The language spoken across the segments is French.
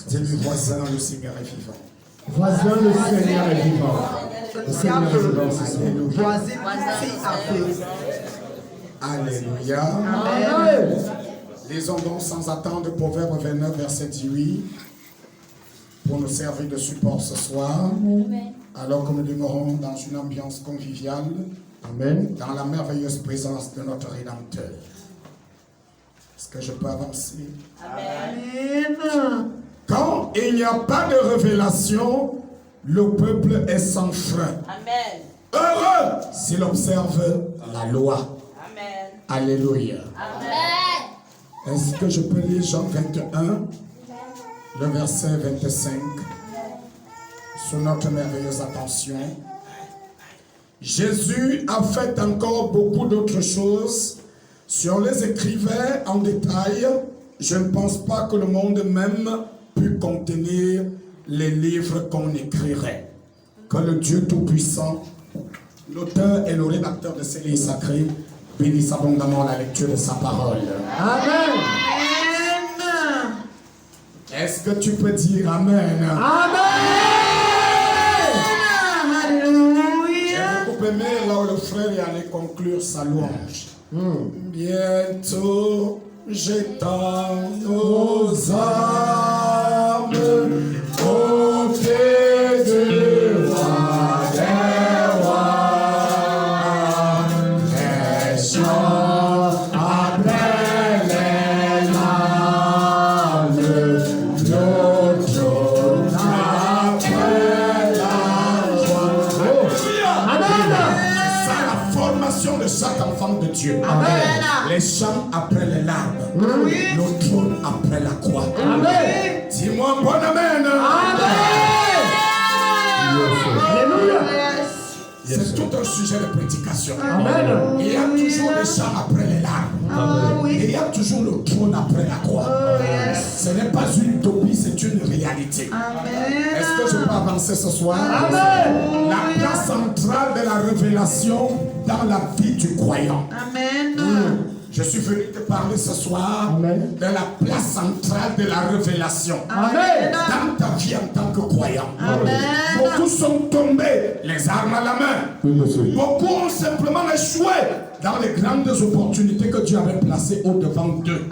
Dis-lui, voisin, le Seigneur est vivant. Voisin, le Seigneur est vivant. Le Seigneur est vivant, Alléluia. Amen. Lisons donc sans attendre Proverbe 29, verset 18, pour nous servir de support ce soir, alors que nous demeurons dans une ambiance conviviale, Amen. dans la merveilleuse présence de notre Rédempteur. Est-ce que je peux avancer? Amen. Quand il n'y a pas de révélation, le peuple est sans frein. Amen. Heureux s'il observe la loi. Amen. Alléluia. Amen. Est-ce que je peux lire Jean 21, le verset 25, sous notre merveilleuse attention? Jésus a fait encore beaucoup d'autres choses. Si on les écrivait en détail, je ne pense pas que le monde même pu contenir les livres qu'on écrirait. Que le Dieu Tout-Puissant, l'auteur et le rédacteur de ces livres sacrés, bénisse abondamment la lecture de sa parole. Amen. Est-ce que tu peux dire Amen? J'ai beaucoup aimé là où le frère est allé conclure sa louange. Bientôt j'étends nos âmes au pied du roi des rois. Les chants après les larmes, nos trônes après la joie. C'est ça la formation de chaque enfant de Dieu. Amen. Les chants après les larmes, le trône après la croix. Amen. Dis-moi bon amen. Alléluia. C'est tout un sujet de prédication. Amen. Il y a toujours les chants après les larmes. Et il y a toujours le trône après la croix. Ce n'est pas une utopie, c'est une réalité. Est-ce que je peux avancer ce soir? Amen. La place centrale de la révélation dans la vie du croyant. Je suis venu te parler ce soir Amen. de la place centrale de la révélation Amen. dans ta vie en tant que croyant. Beaucoup sont tombés, les armes à la main. Beaucoup ont simplement échoué dans les grandes opportunités que Dieu avait placées au-devant d'eux.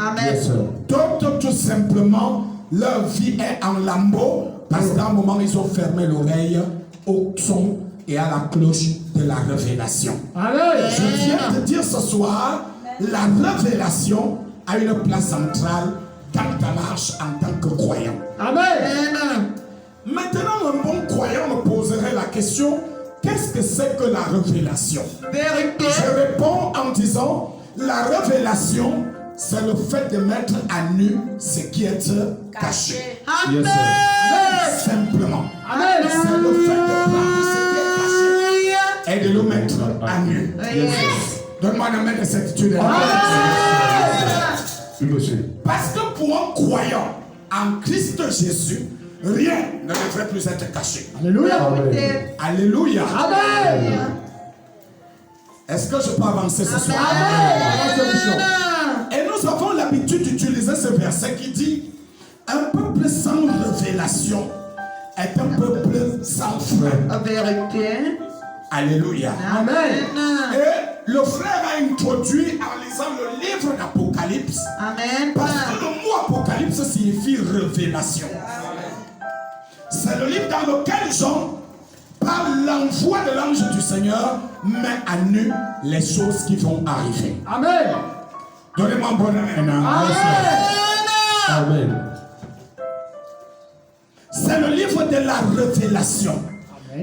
D'autres, tout simplement, leur vie est en lambeaux parce qu'à un moment, ils ont fermé l'oreille au son et à la cloche de la révélation. Amen. Je viens te dire ce soir, la révélation a une place centrale dans ta marche en tant que croyant. Amen. Maintenant, un bon croyant me poserait la question, qu'est-ce que c'est que la révélation? Je réponds en disant, la révélation, c'est le fait de mettre à nu ce qui est caché. Simplement. Amen. C'est le fait de prendre ce qui est caché et de le mettre à nu. Donne-moi un amen de cette étude. Parce que pour un croyant en Christ Jésus, rien ne devrait plus être caché. Alléluia. Alléluia. Amen. Est-ce que je peux avancer ce soir? Et nous avons l'habitude d'utiliser ce verset qui dit, un peuple sans révélation est un peuple sans frein. Alléluia. Amen. Et le frère a introduit en lisant le livre d'Apocalypse. Parce que le mot Apocalypse signifie révélation. C'est le livre dans lequel Jean, par l'envoi de l'ange du Seigneur, met à nu les choses qui vont arriver. Amen. Donnez-moi un bon amen. Amen. C'est le livre de la révélation.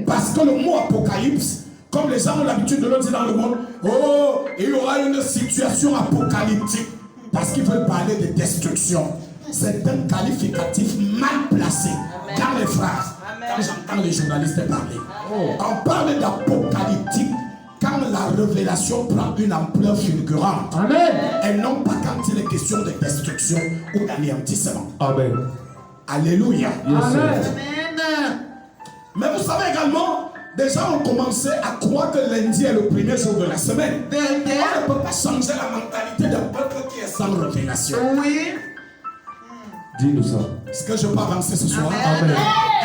Parce que le mot Apocalypse, comme les gens ont l'habitude de le dire dans le monde, oh, il y aura une situation apocalyptique. Parce qu'ils veulent parler de destruction. C'est un qualificatif mal placé dans les phrases. Quand j'entends les journalistes parler, on parle d'apocalyptique quand la révélation prend une ampleur fulgurante. Amen. Et non pas quand il est question de destruction ou d'anéantissement. Amen. Alléluia. Amen. Mais vous savez également, des gens ont commencé à croire que lundi est le premier jour de la semaine. On ne peut pas changer la mentalité d'un peuple qui est sans révélation. Dis-nous ça. Est-ce que je peux avancer ce soir? Amen.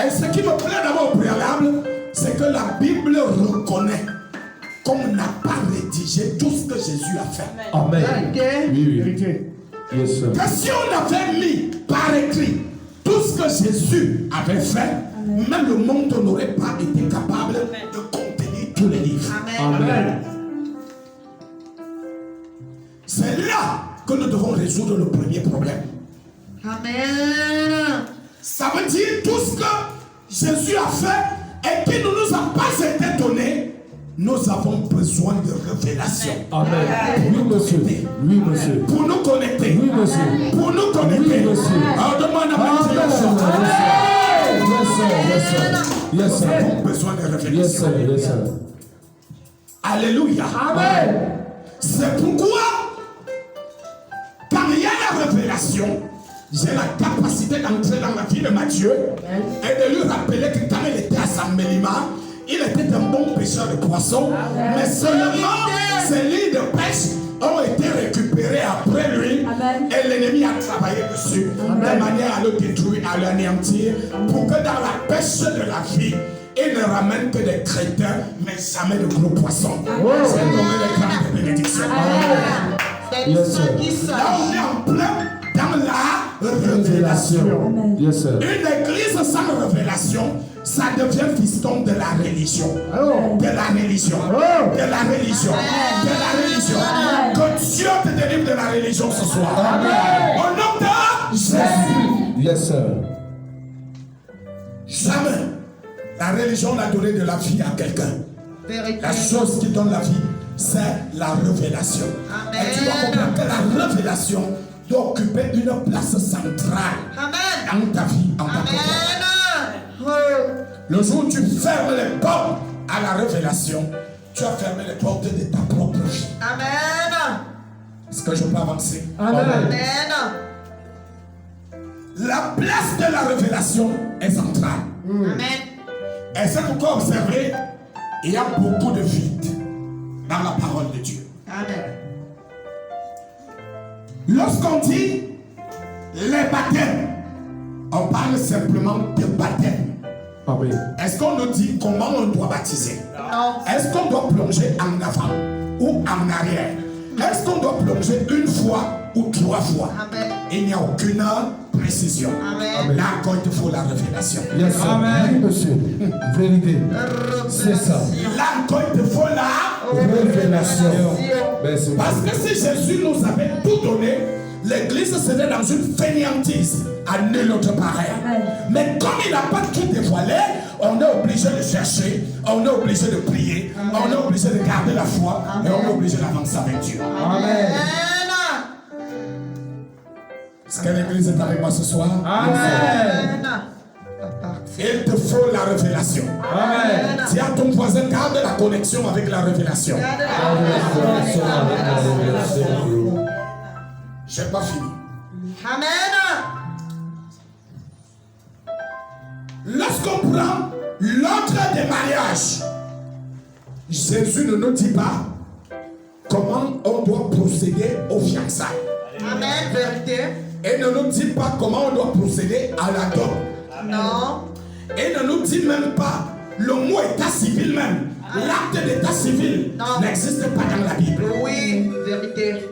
Et ce qui me plaît d'abord au préalable, c'est que la Bible reconnaît qu'on n'a pas rédigé tout ce que Jésus a fait. Amen. Oui, oui. Vérité. Yes, sir. Que si on avait mis par écrit tout ce que Jésus avait fait, même le monde n'aurait pas été capable de contenir tous les livres. Amen. C'est là que nous devons résoudre le premier problème. Amen. Ça veut dire tout ce que Jésus a fait et qui ne nous a pas été donné, nous avons besoin de révélation. Amen. Oui, monsieur. Oui, monsieur. Pour nous connecter. Oui, monsieur. Pour nous connecter. Oui, monsieur. Alors demande à Dieu. Yes, sir. Yes, sir. Yes, Nous sir. avons besoin de Yes, révélation. sir. Yes, sir. Alléluia. Amen. C'est pourquoi, quand il y a la révélation, j'ai la capacité d'entrer dans la vie de Matthieu et de lui rappeler que quand il était à Saint-Mélima, il était un bon pêcheur de poissons, mais seulement ses lignes de pêche ont été récupérées après lui et l'ennemi a travaillé dessus de manière à le détruire, à l'anéantir, pour que dans la pêche de la vie, il ne ramène que des crétins, mais jamais de gros poissons. C'est nommé les grandes bénédictions. Yes, sir. Là, on est en plein dans la révélation. Yes, sir. Une église sans révélation, ça devient fiston de la religion. De la religion. De la religion. De la religion. Que Dieu te délivre de la religion ce soir. Au nom de Jésus. Yes, sir. Jamais la religion n'a donné de la vie à quelqu'un. La chose qui donne la vie, c'est la révélation. Et tu dois comprendre que la révélation doit occuper une place centrale dans ta vie en tant que le jour où tu fermes les portes à la révélation, tu as fermé les portes de ta propre vie. Amen. Est-ce que je peux avancer? Amen. La place de la révélation est centrale. Amen. Et c'est pourquoi, observez, il y a beaucoup de vide dans la parole de Dieu. Amen. Lorsqu'on dit les baptêmes, on parle simplement de baptême. Amen. Est-ce qu'on nous dit comment on doit baptiser? Non. Est-ce qu'on doit plonger en avant ou en arrière? Est-ce qu'on doit plonger une fois ou 3 fois? Amen. Il n'y a aucune précision. Amen. Là encore, il te faut la révélation. Yes, sir. Oui, monsieur. Vérité. C'est ça. Là encore, il te faut la Révélation. Merci. Parce que si Jésus nous avait tout donné, l'église serait dans une fainéantise à nul autre pareil. Mais comme il n'a pas tout dévoilé, on est obligé de chercher, on est obligé de prier, on est obligé de garder la foi et on est obligé d'avancer avec Dieu. Amen. Est-ce que l'église est avec moi ce soir? Amen. Il te faut la révélation. Amen. Dis à ton voisin, garde la connexion avec la révélation. Je n'ai pas fini. Amen. Lorsqu'on prend l'ordre des mariages, Jésus ne nous dit pas comment on doit procéder aux fiançailles. Amen. Vérité. Et ne nous dit pas comment on doit procéder à la dot. Non. Et ne nous dit même pas le mot état civil même. L'acte d'état civil Non. n'existe pas dans la Bible. Oui. Vérité.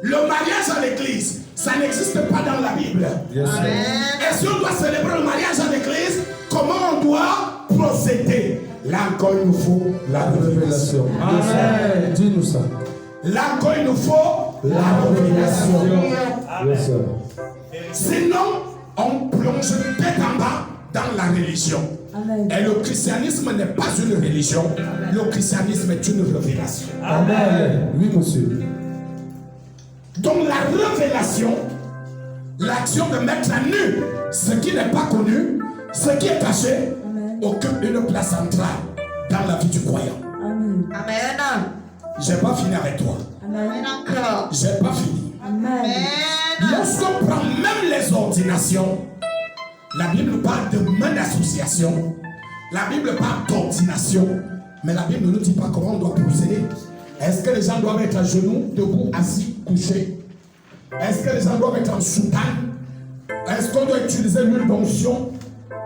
Le mariage à l'église, ça n'existe pas dans la Bible. Yes, sir. Amen. Et si on doit célébrer le mariage à l'église, comment on doit procéder? Là encore, il nous faut la révélation. Révélation. Amen. Dis-nous ça. Là encore, il nous faut la révélation. Yes, sir. Sinon, on plonge tête en bas dans la religion. Et le christianisme n'est pas une religion. Le christianisme est une révélation. Amen. Oui, monsieur. Donc la révélation, l'action de mettre à nu ce qui n'est pas connu, ce qui est caché, occupe une place centrale dans la vie du croyant. Amen. Je n'ai pas fini avec toi. Amen encore. Je n'ai pas fini. Amen. Lorsqu'on prend même les ordinations, la Bible parle de main d'association, la Bible parle d'ordination, mais la Bible ne nous dit pas comment on doit procéder. Est-ce que les gens doivent être à genoux, debout, assis, couchés? Est-ce que les gens doivent être en soutane? Est-ce qu'on doit utiliser l'huile d'onction?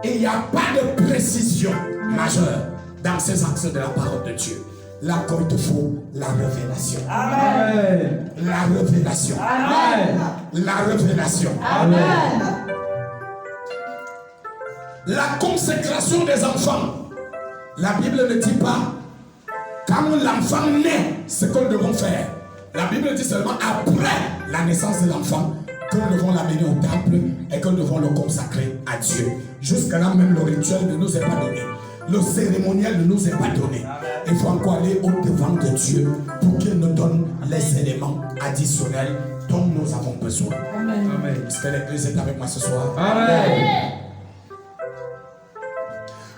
Et il n'y a pas de précision majeure dans ces axes de la parole de Dieu. Là, comme il te faut, la révélation. Amen. La révélation. Amen. La révélation. Amen. La consécration des enfants. La Bible ne dit pas quand l'enfant naît, ce que nous devons faire. La Bible dit seulement après la naissance de l'enfant que nous devons l'amener au temple et que nous devons le consacrer à Dieu. Jusqu'à là même le rituel ne nous est pas donné. Le cérémoniel ne nous est pas donné. Il faut encore aller au devant de Dieu pour qu'il nous donne les éléments additionnels dont nous avons besoin. Amen. Est-ce que l'Église est avec moi ce soir? Amen.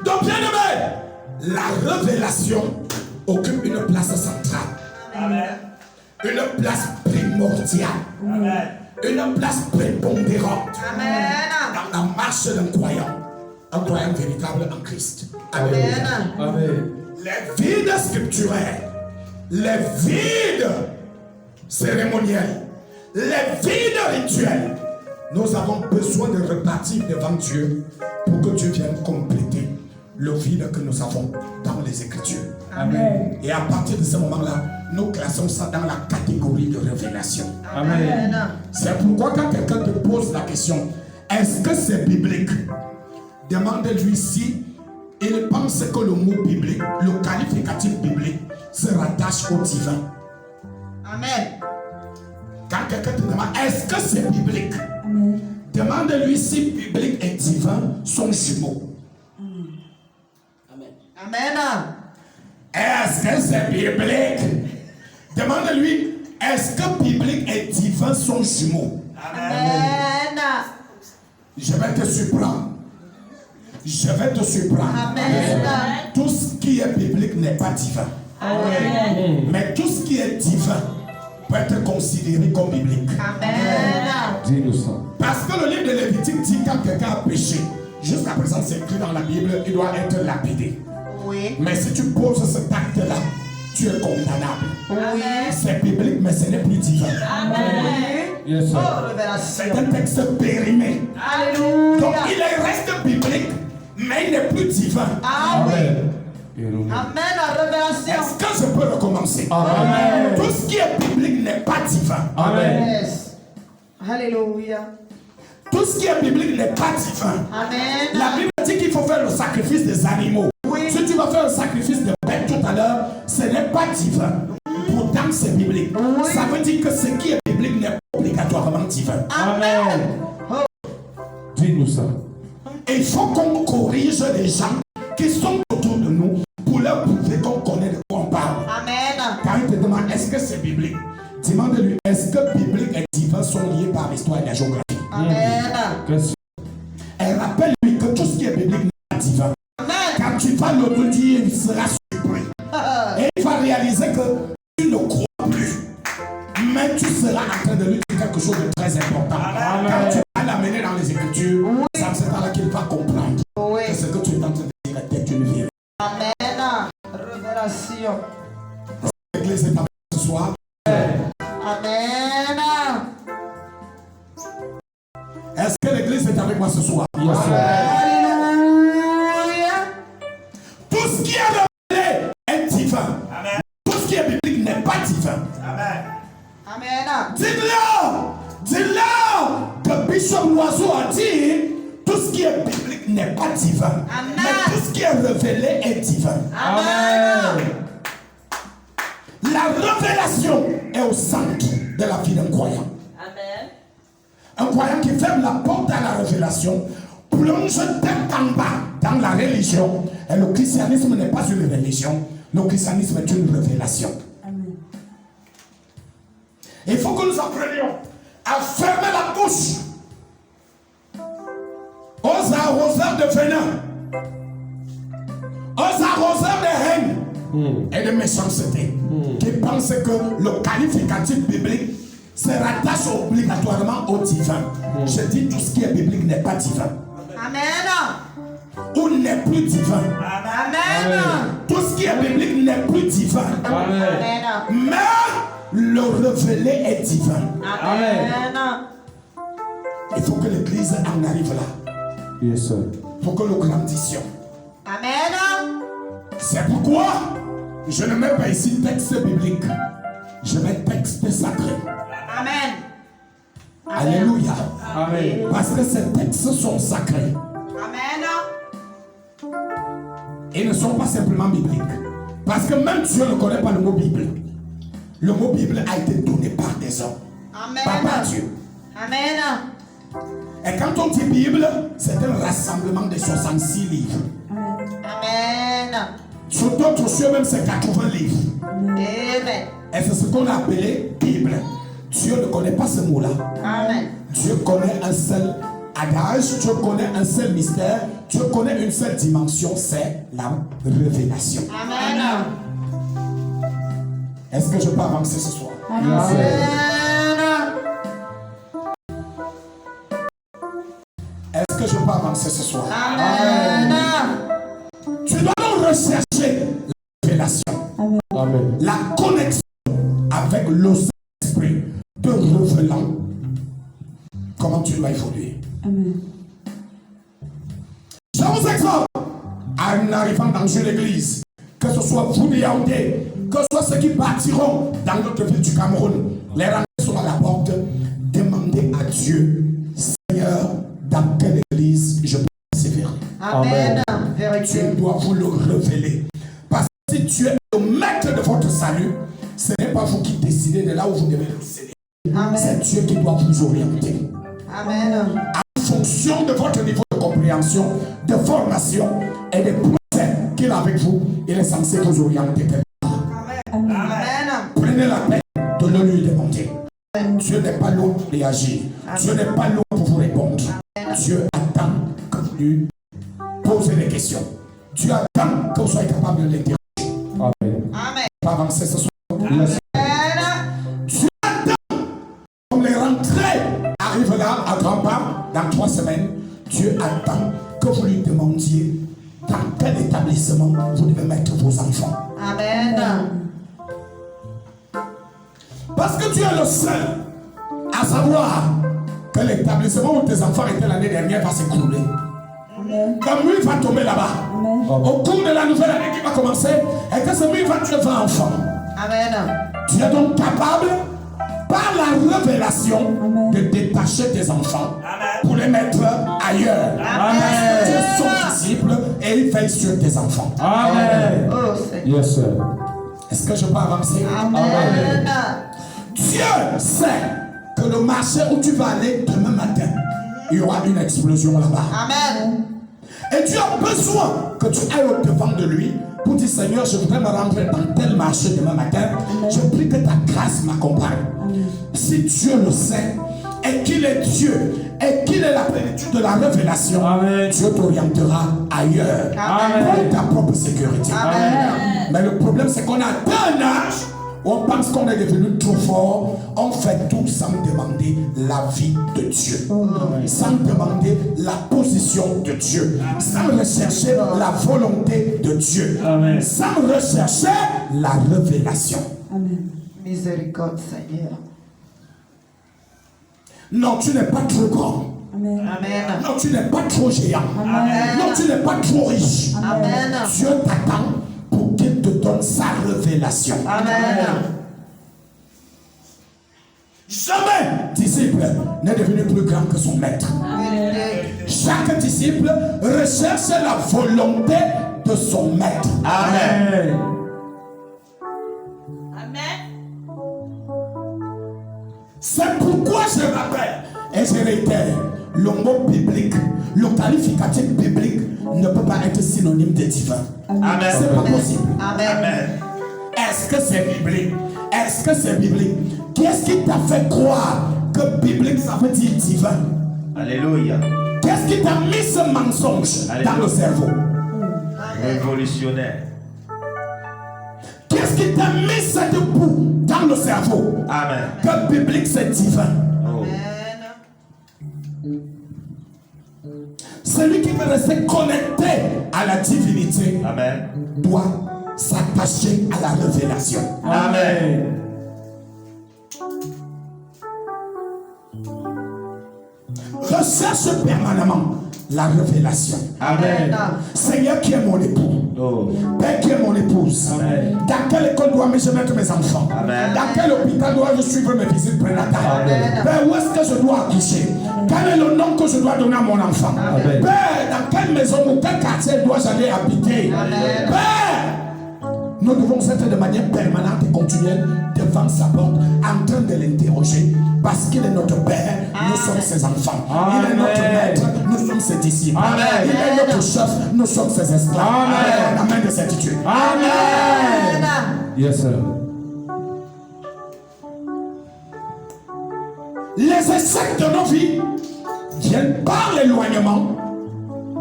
Donc bien aimé, la révélation occupe une place centrale. Amen. Une place primordiale. Amen. Une place prépondérante Amen. dans la marche d'un croyant. Un croyant véritable en Christ. Amen. Amen. Amen. Les vides scripturaires, les vides cérémoniels, les vides rituels, nous avons besoin de repartir devant Dieu pour que Dieu vienne compléter le vide que nous avons dans les Écritures. Amen. Et à partir de ce moment-là, nous classons ça dans la catégorie de révélation. Amen. C'est pourquoi quand quelqu'un te pose la question, est-ce que c'est biblique? Demande-lui si il pense que le mot biblique, le qualificatif biblique, se rattache au divin. Amen. Quand quelqu'un te demande, est-ce que c'est biblique? Demande-lui si biblique et divin sont jumeaux. Amen. Est-ce que c'est biblique? Demande-lui, est-ce que biblique et divin sont jumeaux? Amen. Je vais te surprendre. Je vais te surprendre. Amen. Tout ce qui est biblique n'est pas divin. Amen. Mais tout ce qui est divin peut être considéré comme biblique. Amen. Dis-nous ça. Parce que le livre de Lévitique dit quand quelqu'un a péché, jusqu'à présent c'est écrit dans la Bible, il doit être lapidé. Oui. Mais si tu poses cet acte-là, tu es condamnable. Oui. C'est biblique, mais ce n'est plus divin. Amen. Yes, sir. Oh, C'est révélation. un texte périmé. Donc Alléluia. il reste biblique, mais il n'est plus divin. Ah oui. Amen. Amen. La révélation. Est-ce que je peux recommencer? Amen. Tout ce qui est biblique n'est pas divin. Amen. Yes. Alléluia. Tout ce qui est biblique n'est pas divin. Amen. La Bible dit qu'il faut faire le sacrifice des animaux. Oui. Si tu vas faire un sacrifice de bête tout à l'heure, ce n'est pas divin. Pourtant, c'est biblique. Oui. Ça veut dire que ce qui est biblique n'est pas obligatoirement divin. Amen. Dis-nous ça. Et il faut qu'on corrige les gens qui sont autour de nous pour leur prouver qu'on connaît de quoi on parle. Amen. Quand il te demande est-ce que c'est biblique, demande-lui est-ce que biblique et divin sont liés par l'histoire et la géographie. Amen. Qu'est-ce Et rappelle-lui que tout ce qui est biblique n'est pas divin. Amen. Quand tu vas le dire, il sera surpris. Et il va réaliser que tu ne crois plus. Mais tu seras en train de lui dire quelque chose de très important. Quand tu vas l'amener dans les Écritures, c'est là qu'il va comprendre Oui. que ce que tu es en train de dire est une vérité. Amen. Révélation. L'église est avec ce soir. Amen. Est-ce que l'église est avec moi ce soir? Yes, sir. Alléluia. Tout ce qui est révélé est divin. Amen. Tout ce qui est biblique n'est pas divin. Amen. Amen. Dis-leur que Bishop Loiseau a dit tout ce qui est biblique n'est pas divin. Amen. Mais tout ce qui est révélé est divin. Amen. La révélation est au centre de la vie d'un croyant. Amen. Un croyant qui ferme la porte à la révélation plonge tête en bas dans la religion. Et le christianisme n'est pas une religion. Le christianisme est une révélation. Il faut que nous apprenions à fermer la bouche aux arroseurs de venin, aux arroseurs de haine et de méchanceté, qui pensent que le qualificatif biblique se rattache obligatoirement au divin. Je dis tout ce qui est biblique n'est pas divin. Amen. Ou n'est plus divin. Amen. Tout ce qui est biblique n'est plus divin. Amen. Amen. Mais le révélé est divin. Amen. Il faut que l'église en arrive là. Yes, sir. Il faut que nous grandissions. Amen. C'est pourquoi je ne mets pas ici texte biblique. Je mets texte sacré. Amen. Alléluia. Amen. Parce que ces textes sont sacrés. Amen. Ils ne sont pas simplement bibliques. Parce que même Dieu ne connaît pas le mot Bible. Le mot Bible a été donné par des hommes. Amen. Pas par Dieu. Amen. Et quand on dit Bible, c'est un rassemblement de 66 livres. Amen. Sur d'autres cieux, même c'est 80 livres. Amen. Et c'est ce qu'on a appelé Bible. Dieu ne connaît pas ce mot-là. Amen. Dieu connaît un seul adage, Dieu connaît un seul mystère, Dieu connaît une seule dimension, c'est la révélation. Amen. Est-ce que je peux avancer ce soir? Yes, sir. Amen. Est-ce que je peux avancer ce soir? Amen. Tu dois donc rechercher la révélation, Amen. la connexion avec le Saint-Esprit te révélant comment tu dois évoluer. Je vous exhorte en arrivant dans une église, que ce soit vous des Yaoundé, que ce soit ceux qui partiront dans notre ville du Cameroun, les rentrées sont à la porte, demandez à Dieu, Seigneur, dans quelle église je peux persévérer. Amen. Dieu Vérité. doit vous le révéler. Parce que si Dieu est le maître de votre salut, ce n'est pas vous qui décidez de là où vous devez décider. C'est Amen. Dieu qui doit vous orienter. Amen. En fonction de votre niveau de compréhension, de formation et des procès qu'il a avec vous, il est censé vous orienter. Amen. Prenez la peine de le lui demander. Dieu n'est pas long pour réagir. Dieu n'est pas long pour vous répondre. Dieu attend que vous lui posez des questions. Dieu attend que vous soyez capable de l'interroger. Amen. Amen. Pas avancer ce soir. Yes. Amen. Dieu attend, comme les rentrées arrivent là à grands pas dans 3 semaines, Dieu attend que vous lui demandiez dans quel établissement vous devez mettre vos enfants. Amen. Parce que Dieu est le seul à savoir que l'établissement où tes enfants étaient l'année dernière va s'écrouler. Comme lui va tomber là-bas. Au cours de la nouvelle année qui va commencer, et que ce mur va tuer 20 enfants. Amen. Tu es donc capable, par la révélation, de détacher tes enfants pour les mettre ailleurs. Amen. Parce que Dieu est son disciple et il veille sur tes enfants. Amen. Oh Seigneur. Yes, sir. Est-ce que je peux avancer? Amen. Dieu sait que le marché où tu vas aller demain matin, il y aura une explosion là-bas. Amen. Et Dieu a besoin que tu ailles au devant de lui pour dire Seigneur, je voudrais me rendre dans tel marché demain matin. Je prie que ta grâce m'accompagne. Si Dieu le sait et qu'il est Dieu et qu'il est la plénitude de la révélation, Amen. Dieu t'orientera ailleurs Amen. pour ta propre sécurité. Amen. Mais le problème, c'est qu'on a un âge où on pense qu'on est devenu trop fort. On fait tout sans demander l'avis de Dieu, sans demander la position de Dieu, sans rechercher la volonté de Dieu, Amen. sans rechercher la révélation. Miséricorde, Seigneur. Non, tu n'es pas trop grand. Amen. Non, tu n'es pas trop géant. Amen. Non, tu n'es pas trop riche. Amen. Dieu t'attend pour qu'il te donne sa révélation. Amen. Jamais disciple n'est devenu plus grand que son maître. Vérité. Chaque disciple recherche la volonté de son maître. Amen. C'est pourquoi je rappelle et je réitère, le mot biblique, le qualificatif biblique ne peut pas être synonyme de divin. Amen. C'est pas possible. Amen. Est-ce que c'est biblique? Est-ce que c'est biblique? Qu'est-ce qui t'a fait croire que biblique ça veut dire divin? Alléluia. Qu'est-ce qui t'a mis ce mensonge dans le cerveau? Révolutionnaire. Qu'est-ce qui t'a mis cette boue dans le cerveau? Amen. Que biblique c'est divin. Oh. Celui qui veut rester connecté à la divinité Amen. doit s'attacher à la révélation. Amen. cherche permanemment la révélation. Amen. Seigneur, qui est mon époux? Oh. Père, qui est mon épouse? Amen. Dans quelle école dois-je mettre mes enfants? Amen. Dans quel hôpital dois-je suivre mes visites prénatales? Amen. Père, où est-ce que je dois accoucher? Quel est le nom que je dois donner à mon enfant? Amen. Père, dans quelle maison ou quel quartier dois-je aller habiter? Amen. Père, nous devons être de manière permanente et continuelle devant sa porte, en train de l'interroger, parce qu'il est notre Père, nous sommes ses enfants. Il est notre maître, nous sommes ses disciples. Amen. Il est notre chef, nous sommes ses esclaves. Amen. Amen de certitude. Amen. Yes, sir. Les échecs de nos vies viennent par l'éloignement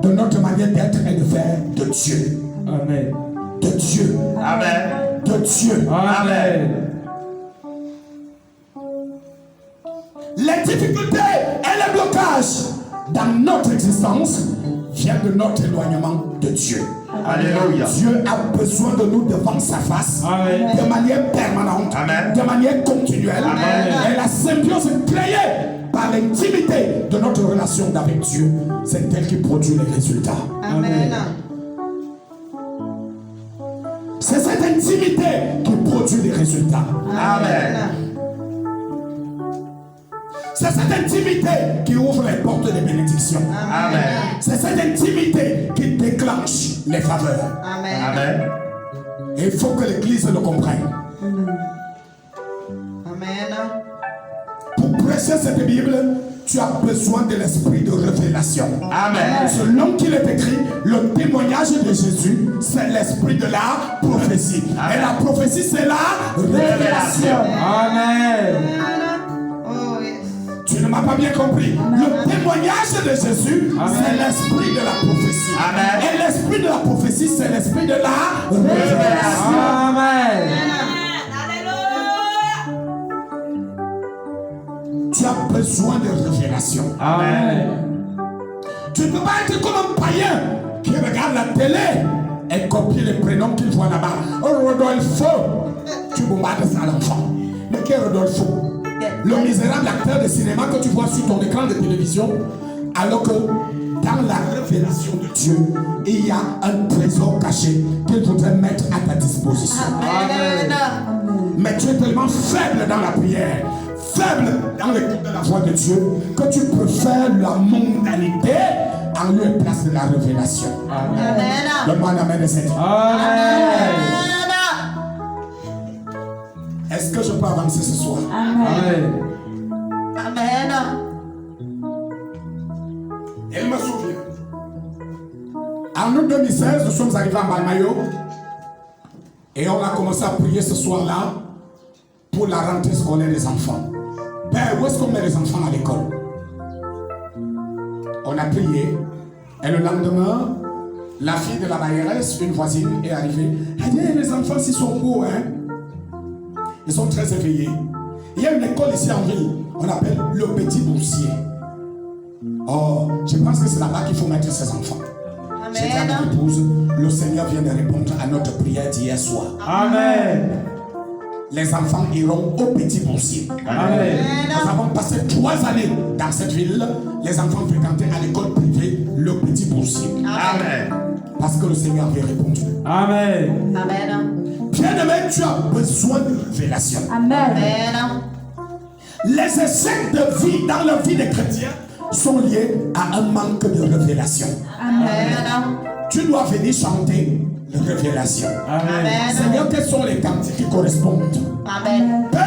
de notre manière d'être et de faire de Dieu. Amen. De Dieu. Amen. De Dieu. Amen. Les difficultés et les blocages dans notre existence viennent de notre éloignement de Dieu. Alléluia. Dieu a besoin de nous devant sa face. Amen. De manière permanente, Amen. de manière continuelle. Amen. Et la symbiose créée par l'intimité de notre relation avec Dieu, c'est elle qui produit les résultats. Amen. C'est cette intimité qui produit les résultats. Amen. C'est cette intimité qui ouvre les portes des bénédictions. Amen. C'est cette intimité qui déclenche les faveurs. Amen. Amen. Et il faut que l'Église le comprenne. Amen. Pour prêcher cette Bible, tu as besoin de l'esprit de révélation. Amen. Selon qu'il est écrit, le témoignage de Jésus, c'est l'esprit de la prophétie. Amen. Et la prophétie, c'est la révélation. Amen. Oh, yes. Tu ne m'as pas bien compris. Le témoignage de Jésus, c'est l'esprit de la prophétie. Amen. Et l'esprit de la prophétie, c'est l'esprit de la révélation. Amen. Tu as besoin de révélation. Amen. Tu ne peux pas être comme un païen qui regarde la télé et copie les prénoms qu'il voit là-bas. Oh, Rodolfo. Tu bombardes ça à l'enfant. Mais qui est Rodolfo? Le misérable acteur de cinéma que tu vois sur ton écran de télévision, alors que dans la révélation de Dieu, il y a un trésor caché qu'il voudrait mettre à ta disposition. Amen. Mais tu es tellement faible dans la prière, faible dans l'écoute de la voix de Dieu, que tu préfères la mondanité en lieu et place de la révélation. Amen. Le monde amène de cette. Amen. Est-ce que je peux avancer ce soir? Amen. Amen. Elle me souvient. En août 2016, nous sommes arrivés à Balmayo et on a commencé à prier ce soir-là pour la rentrée scolaire des enfants. Père, où est-ce qu'on met les enfants à l'école? On a prié et le lendemain, la fille de la mairesse, une voisine, est arrivée. Elle dit, les enfants, s'ils sont beaux, hein? Ils sont très éveillés. Il y a une école ici en ville, on appelle le Petit Boursier. Oh, je pense que c'est là-bas qu'il faut mettre ses enfants. J'ai dit à mon épouse, le Seigneur vient de répondre à notre prière d'hier soir. Amen. Les enfants iront au Petit Boursier. Amen. Nous avons passé 3 années dans cette ville. Les enfants fréquentaient à l'école privée le Petit Boursier. Amen. Parce que le Seigneur avait répondu. Amen. Amen. Bien-aimé, tu as besoin de révélation. Amen. Les échecs de vie dans la vie des chrétiens sont liés à un manque de révélation. Amen. Tu dois venir chanter la révélation. Amen. Seigneur, quels sont les cantiques qui correspondent? Amen. Père,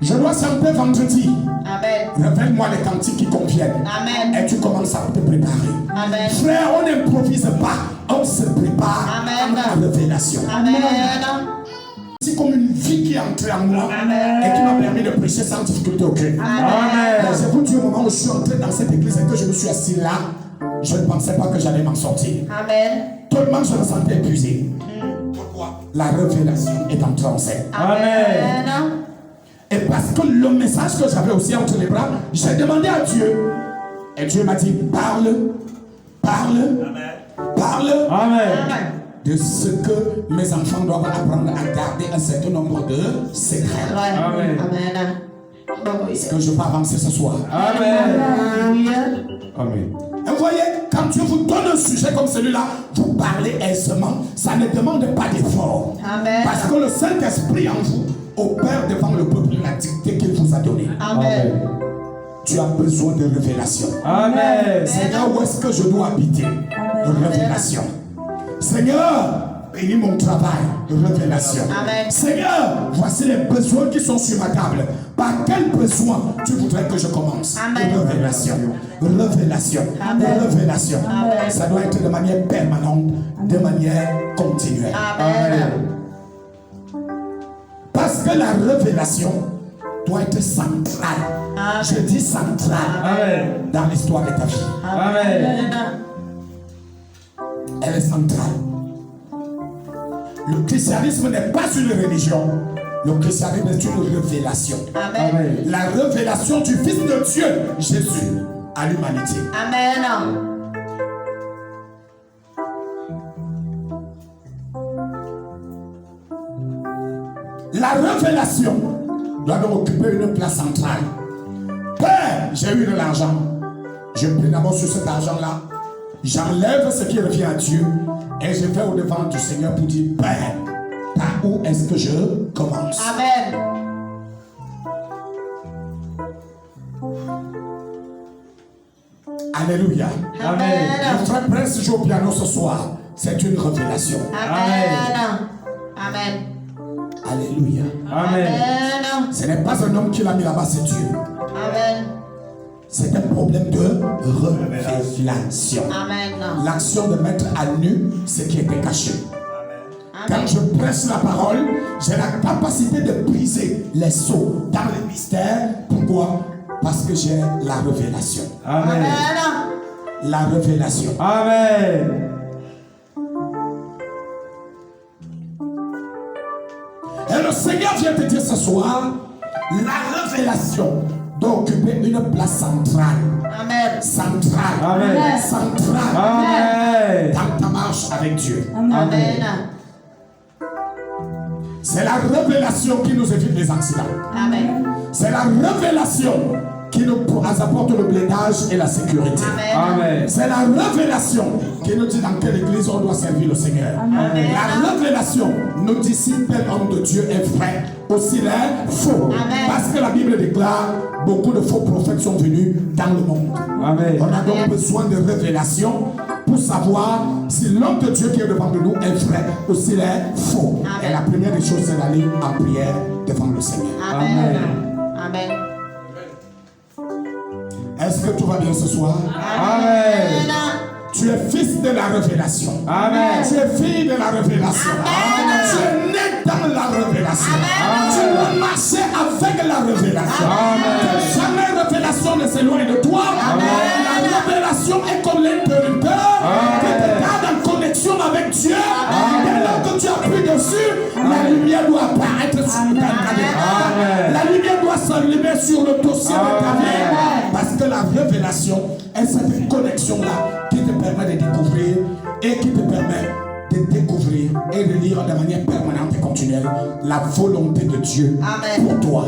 je dois chanter vendredi. Amen. Révèle-moi les cantiques qui conviennent. Amen. Et tu commences à te préparer. Amen. Frère, on n'improvise pas. On se prépare Amen. à la révélation. Amen. C'est comme une vie qui est entrée en moi et qui m'a permis de prêcher sans difficulté aucune. Amen. Mais je vous dis, au moment où je suis entré dans cette église et que je me suis assis là, je ne pensais pas que j'allais m'en sortir. Amen. Tellement je me sentais épuisé. Pourquoi? La révélation est entrée en scène. Amen. Et parce que le message que j'avais aussi entre les bras, j'ai demandé à Dieu. Et Dieu m'a dit, parle, parle, parle Amen. de ce que mes enfants doivent apprendre à garder un certain nombre de secrets. Amen. Amen. Est-ce que je peux avancer ce soir? Amen. Alléluia. Amen. Et vous voyez, quand Dieu vous donne un sujet comme celui-là, vous parlez aisément, ça ne demande pas d'effort. Amen. Parce que le Saint-Esprit en vous opère devant le peuple la dictée qu'il vous a donnée. Amen. Tu as besoin de révélation. Amen. Seigneur, où est-ce que je dois habiter? Révélation. Seigneur, bénis mon travail. Révélation. Amen. Seigneur, voici les besoins qui sont sur ma table. Par quel besoin tu voudrais que je commence? Amen. Révélation. Révélation. Amen. Révélation. Amen. Ça doit être de manière permanente, de manière continuelle. Amen. Parce que la révélation doit être centrale. Amen. Je dis centrale Amen. dans l'histoire de ta vie. Amen. Elle est centrale. Le christianisme n'est pas une religion. Le christianisme est une révélation. Amen. Amen. La révélation du Fils de Dieu, Jésus, à l'humanité. Amen. La révélation doit donc occuper une place centrale. Père, j'ai eu de l'argent. Je prie d'abord sur cet argent-là. J'enlève ce qui revient à Dieu et je vais au-devant du Seigneur pour dire, Père, par où est-ce que je commence? Amen. Alléluia. Amen. Le frère Prince joue au piano ce soir. C'est une révélation. Amen. Amen. Alléluia. Amen. Amen. Ce n'est pas un homme qui l'a mis là-bas, c'est Dieu. Amen. C'est un problème de révélation. Amen. L'action de mettre à nu ce qui était caché. Quand Amen. je prêche la parole, j'ai la capacité de briser les sceaux dans les mystères. Pourquoi? Parce que j'ai la révélation. Amen. Amen. La révélation. Amen. Et le Seigneur vient te dire ce soir, la révélation doit occuper une place centrale. Amen. Centrale. Amen. Centrale. Amen. Dans ta marche avec Dieu. Amen. C'est la révélation qui nous évite les accidents. Amen. C'est la révélation qui nous apporte le blindage et la sécurité. Amen. Amen. C'est la révélation qui nous dit dans quelle église on doit servir le Seigneur. Amen. La révélation nous dit si tel homme de Dieu est vrai, aussi il est faux. Amen. Parce que la Bible déclare beaucoup de faux prophètes sont venus dans le monde. Amen. On a donc besoin de révélation pour savoir si l'homme de Dieu qui est devant de nous est vrai ou s'il est faux. Amen. Et la première des choses, c'est d'aller en prière devant le Seigneur. Amen. Amen. Est-ce que tout va bien ce soir? Amen. Tu es fils de la révélation. Amen. Tu es fille de la révélation. Amen. Tu es né dans la révélation. Amen. Tu dois marcher avec la révélation. Amen. Que jamais révélation ne s'éloigne de toi. Amen. La révélation est comme l'interrupteur qui te garde en connexion avec Dieu. Dès lors que tu appuies dessus, la lumière doit apparaître sur ta vie. Amen. La lumière doit s'allumer sur le dossier de ta vie. Amen. Parce que la révélation est cette connexion-là qui te permet de découvrir et qui te permet de découvrir et de lire de manière permanente et continuelle la volonté de Dieu Amen. pour toi.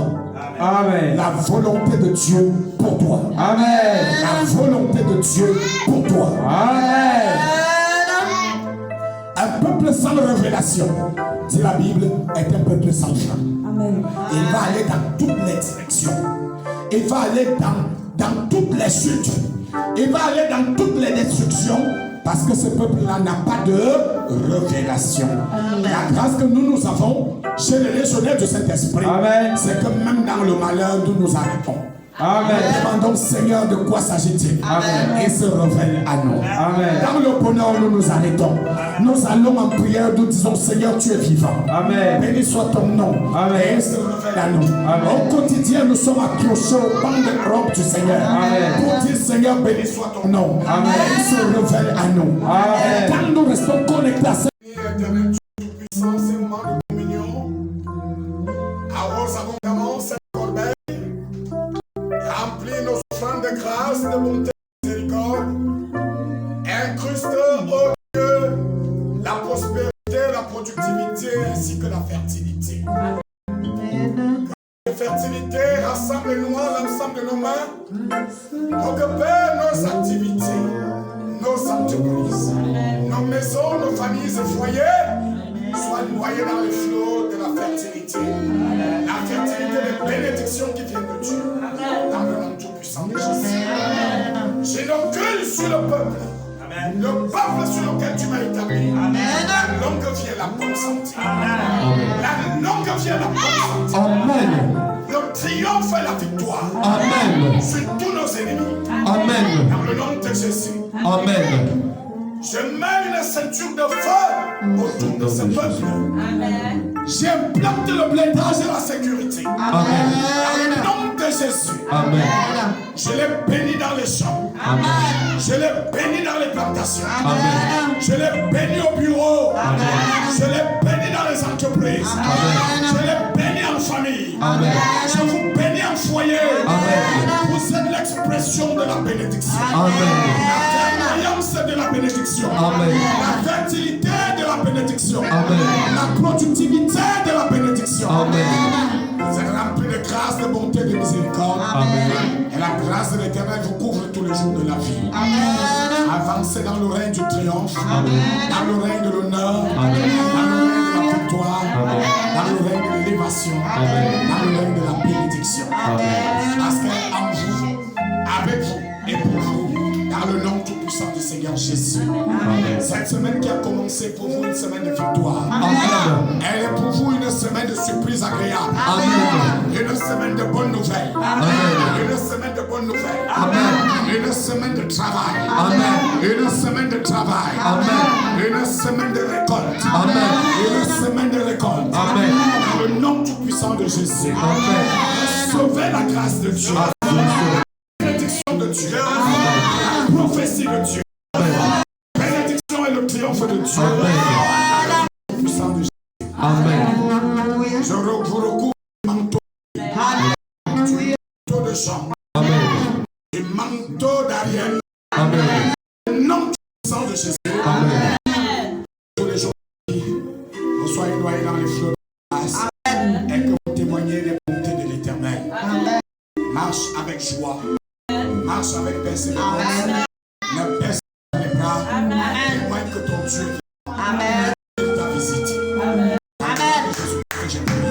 Amen. La volonté de Dieu pour toi. Amen. La volonté de Dieu pour toi. Amen. Un peuple sans révélation, dit la Bible, est un peuple sans fin. Il va aller dans toutes les directions. Il va aller dans toutes les chutes. Il va aller dans toutes les destructions parce que ce peuple-là n'a pas de révélation. La grâce que nous avons chez les légionnaires du Saint-Esprit, Amen. c'est que même dans le malheur, nous nous arrêtons. Amen. Demandons, Seigneur, de quoi s'agit-il? Amen. Et se révèle à nous. Amen. Dans le bonheur, nous nous arrêtons. Nous allons en prière, nous disons, Seigneur, tu es vivant. Amen. Béni soit ton nom. Amen. Et il se révèle à nous. Amen. Au quotidien, nous sommes accrochés au banc de robe du Seigneur. Amen. Pour dire, Seigneur, béni soit ton nom. Amen. Et il se révèle à nous. Amen. Et quand nous restons connectés à cette éternelle tout-puissant, c'est le moment de communion. Arrose abondamment cette corbeille. Remplis nos offrandes de grâce, de bonté et de miséricorde. Incruste, ô Dieu, la prospérité, la productivité ainsi que la fertilité. La fertilité, rassemble-nous nos mains. Donc, Père, nos activités, nos entreprises, nos maisons, nos familles et foyers soient noyés dans les flots de la fertilité. La fertilité des bénédictions qui viennent de Dieu. Dans le nom tout-puissant de Jésus. J'inaugure sur le peuple. Le peuple sur lequel tu m'as établi. La longue vie et la bonne santé. La longue vie et la bonne santé. Amen. Le triomphe et la victoire. Amen. Sur tous nos ennemis. Amen. Dans le nom de Jésus. Amen. Je mets une ceinture de feu autour de ce peuple. J'implante le blindage et la sécurité. Amen. Dans le nom de Jésus. Amen. Je les bénis dans les champs. Amen. Je les bénis dans les plantations. Amen. Je les bénis au bureau. Amen. Je les bénis dans les entreprises. Amen. Je les bénis en famille. Amen. Je vous bénis en foyer. Amen. Vous êtes l'expression de la bénédiction. Amen. La clairvoyance de la bénédiction. Amen. La fertilité de la bénédiction. Amen. La productivité de la bénédiction. Amen. Vous êtes remplis de grâce, de bonté, de miséricorde. Amen. Et la grâce de l'Éternel vous couvre tous les jours de la vie. Avancez dans le règne du triomphe, dans le règne de l'honneur, dans le règne de la victoire, dans le règne de l'élévation, dans le règne de la bénédiction. Parce qu'en vous, avec vous et pour vous, dans le nom tout-puissant du Seigneur Jésus. Cette semaine qui a commencé pour vous une semaine de victoire. Amen. Elle est pour vous une semaine de surprise agréable. Amen. Une semaine de bonnes nouvelles. Amen. Une semaine de bonnes nouvelles. Amen. Une semaine de travail. Amen. Une semaine de travail. Amen. Une semaine de récolte. Amen. Une semaine de récolte. Amen. Dans le nom tout-puissant de Jésus. Amen. Sauvez la grâce de Dieu. La bénédiction de Dieu. La prophétie de Dieu. La bénédiction et le triomphe de Dieu. Amen. Tout-puissant de Jésus. Amen. Je vous recouvre du manteau de Jean. Amen. Du manteau d'Ariel. Amen. Le nom tout-puissant de Jésus. Amen. Tous les jours, vous soyez noyés dans les flots de grâce et que vous témoignez des bontés de l'Éternel. Marche avec joie. Marche avec persévérance. Ne baisse pas les bras. Témoigne que ton Dieu Amen. vient ta visite. Amen. Jésus, que j'ai prié.